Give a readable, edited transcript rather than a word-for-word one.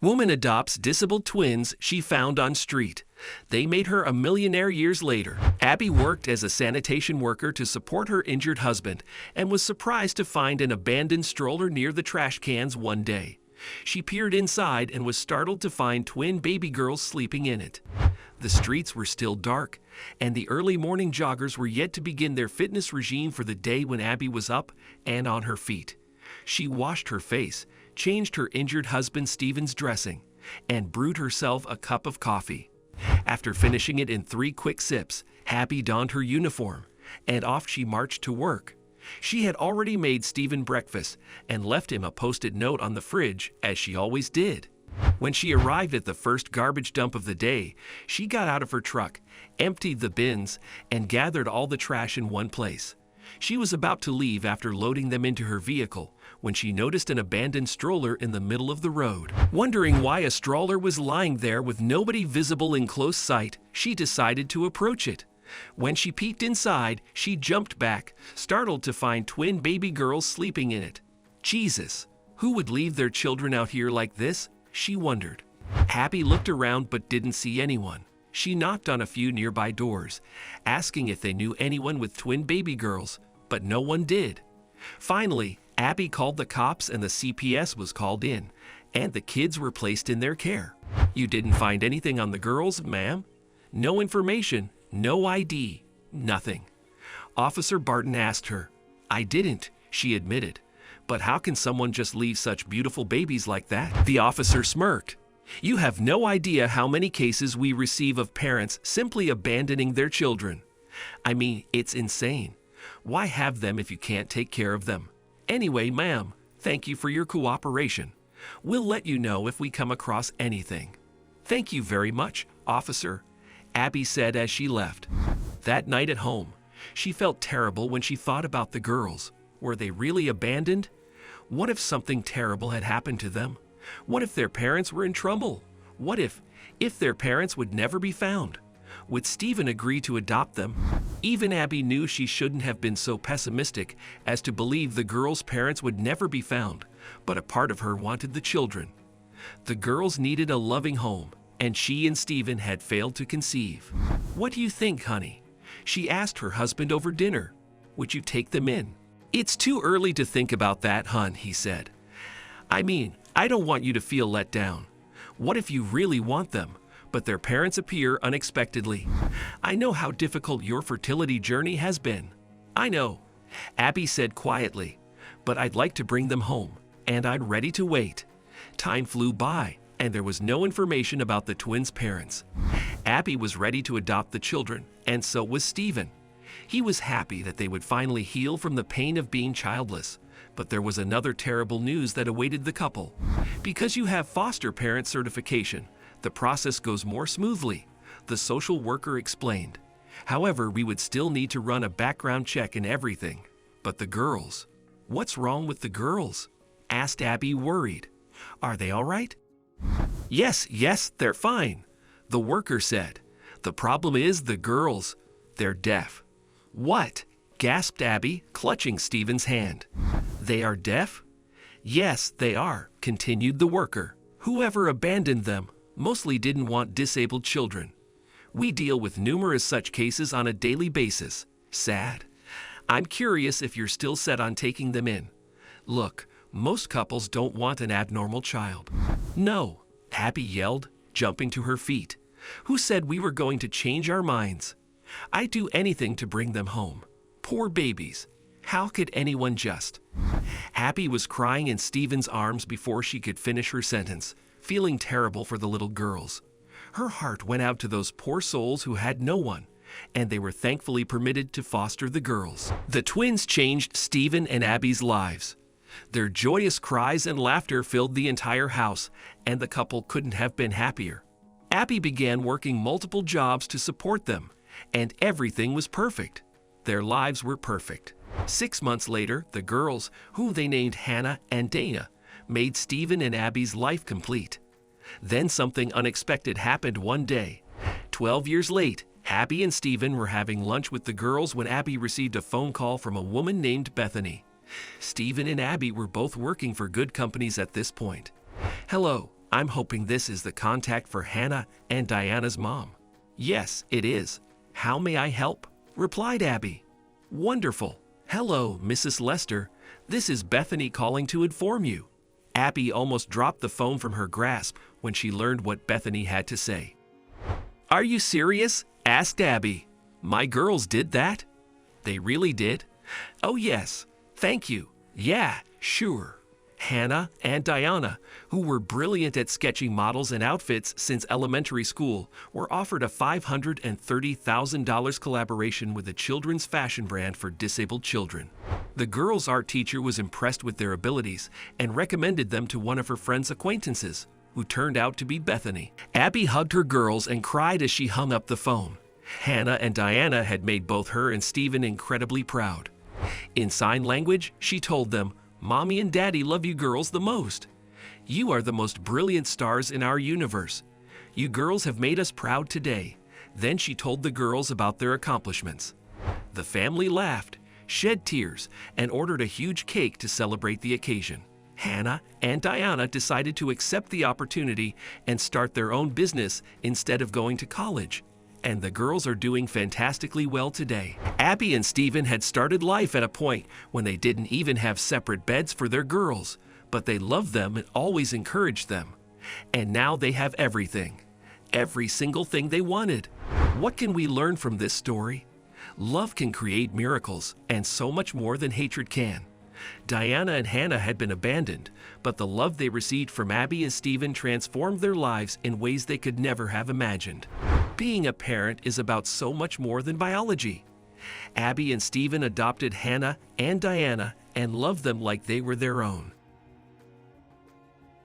Woman adopts disabled twins she found on street. They made her a millionaire years later. Abbie worked as a sanitation worker to support her injured husband and was surprised to find an abandoned stroller near the trash cans one day. She peered inside and was startled to find twin baby girls sleeping in it. The streets were still dark, and the early morning joggers were yet to begin their fitness regime for the day when Abbie was up and on her feet. She washed her face, changed her injured husband Steven's dressing, and brewed herself a cup of coffee. After finishing it in 3 quick sips, Abbie donned her uniform, and off she marched to work. She had already made Steven breakfast and left him a post-it note on the fridge, as she always did. When she arrived at the first garbage dump of the day, she got out of her truck, emptied the bins, and gathered all the trash in one place. She was about to leave after loading them into her vehicle when she noticed an abandoned stroller in the middle of the road. Wondering why a stroller was lying there with nobody visible in close sight, she decided to approach it. When she peeked inside, she jumped back, startled to find twin baby girls sleeping in it. Jesus, who would leave their children out here like this? She wondered. Abbie looked around but didn't see anyone. She knocked on a few nearby doors, asking if they knew anyone with twin baby girls, but no one did. Finally, Abbie called the cops and the CPS was called in, and the kids were placed in their care. You didn't find anything on the girls, ma'am? No information, no ID, nothing. Officer Barton asked her. I didn't, she admitted. But how can someone just leave such beautiful babies like that? The officer smirked. You have no idea how many cases we receive of parents simply abandoning their children. I mean, it's insane. Why have them if you can't take care of them? Anyway, ma'am, thank you for your cooperation. We'll let you know if we come across anything. Thank you very much, officer, Abbie said as she left. That night at home, she felt terrible when she thought about the girls. Were they really abandoned? What if something terrible had happened to them? What if their parents were in trouble? What if their parents would never be found? Would Steven agree to adopt them? Even Abbie knew she shouldn't have been so pessimistic as to believe the girls' parents would never be found, but a part of her wanted the children. The girls needed a loving home, and she and Steven had failed to conceive. What do you think, honey? She asked her husband over dinner. Would you take them in? It's too early to think about that, hon, he said. I mean, I don't want you to feel let down. What if you really want them, but their parents appear unexpectedly? I know how difficult your fertility journey has been. I know, Abbie said quietly, but I'd like to bring them home, and I'm ready to wait. Time flew by, and there was no information about the twins' parents. Abbie was ready to adopt the children, and so was Steven. He was happy that they would finally heal from the pain of being childless. But there was another terrible news that awaited the couple. Because you have foster parent certification, the process goes more smoothly, the social worker explained. However, we would still need to run a background check and everything. But the girls, what's wrong with the girls? Asked Abbie, worried. Are they all right? Yes, they're fine, the worker said. The problem is the girls, they're deaf. What? Gasped Abbie, clutching Steven's hand. They are deaf? Yes, they are, continued the worker. Whoever abandoned them mostly didn't want disabled children. We deal with numerous such cases on a daily basis. Sad. I'm curious if you're still set on taking them in. Look, most couples don't want an abnormal child. No, Abbie yelled, jumping to her feet. Who said we were going to change our minds? I'd do anything to bring them home. Poor babies. How could anyone just? Abbie was crying in Steven's arms before she could finish her sentence, feeling terrible for the little girls. Her heart went out to those poor souls who had no one, and they were thankfully permitted to foster the girls. The twins changed Steven and Abbie's lives. Their joyous cries and laughter filled the entire house, and the couple couldn't have been happier. Abbie began working multiple jobs to support them, and everything was perfect. Their lives were perfect. 6 months later, the girls, whom they named Hannah and Dana, made Steven and Abbie's life complete. Then something unexpected happened one day. 12 years late, Abbie and Steven were having lunch with the girls when Abbie received a phone call from a woman named Bethany. Steven and Abbie were both working for good companies at this point. Hello, I'm hoping this is the contact for Hannah and Diana's mom. Yes, it is. How may I help? Replied Abbie. Wonderful. Hello, Mrs. Lester. This is Bethany calling to inform you. Abbie almost dropped the phone from her grasp when she learned what Bethany had to say. Are you serious? Asked Abbie. My girls did that? They really did? Oh yes, thank you. Yeah, sure. Hannah and Diana, who were brilliant at sketching models and outfits since elementary school, were offered a $530,000 collaboration with a children's fashion brand for disabled children. The girls' art teacher was impressed with their abilities and recommended them to one of her friend's acquaintances, who turned out to be Bethany. Abbie hugged her girls and cried as she hung up the phone. Hannah and Diana had made both her and Stephen incredibly proud. In sign language, she told them, Mommy and Daddy love you girls the most. You are the most brilliant stars in our universe. You girls have made us proud today. Then she told the girls about their accomplishments. The family laughed, shed tears, and ordered a huge cake to celebrate the occasion. Hannah and Diana decided to accept the opportunity and start their own business instead of going to college. And the girls are doing fantastically well today. Abbie and Stephen had started life at a point when they didn't even have separate beds for their girls, but they loved them and always encouraged them. And now they have everything. Every single thing they wanted. What can we learn from this story? Love can create miracles, and so much more than hatred can. Diana and Hannah had been abandoned, but the love they received from Abbie and Stephen transformed their lives in ways they could never have imagined. Being a parent is about so much more than biology. Abbie and Stephen adopted Hannah and Diana and loved them like they were their own.